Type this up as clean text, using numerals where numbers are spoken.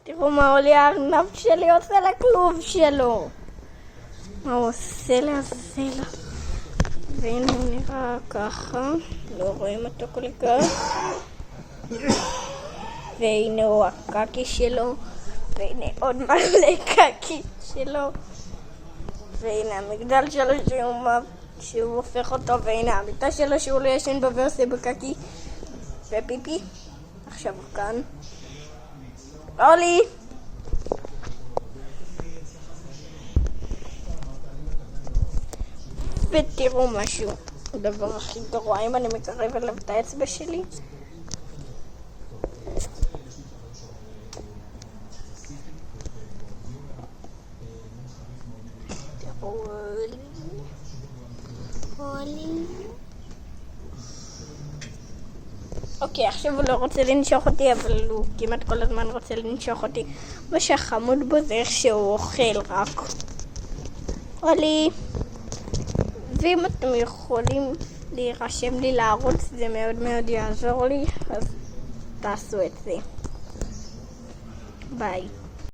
תראו מה עולי הארנב שלי עושה לכלוב שלו. מה הוא עושה לעזאזל. והנה הוא נראה ככה. לא רואים אותו כל כך. והנה הוא הקקי שלו. והנה עוד מלא קקי שלו. והנה המגדל שלו שהוא הופך אותו. והנה המיטה שלו שהוא לא ישן בה ועושה בקקי ופיפי. עכשיו הוא כאן. אולי! ותראו משהו. הדבר הכי גרוע, אם אני מקרב אליו את האצבע שלי. תראו אולי. אוקיי, עכשיו הוא לא רוצה לנשוך אותי, אבל הוא כמעט כל הזמן רוצה לנשוך אותי. מה שהחמוד בו זה איך שהוא אוכל רק. אולי. ואם אתם יכולים להירשם לי לערוץ, זה מאוד מאוד יעזור לי, אז תעשו את זה. ביי.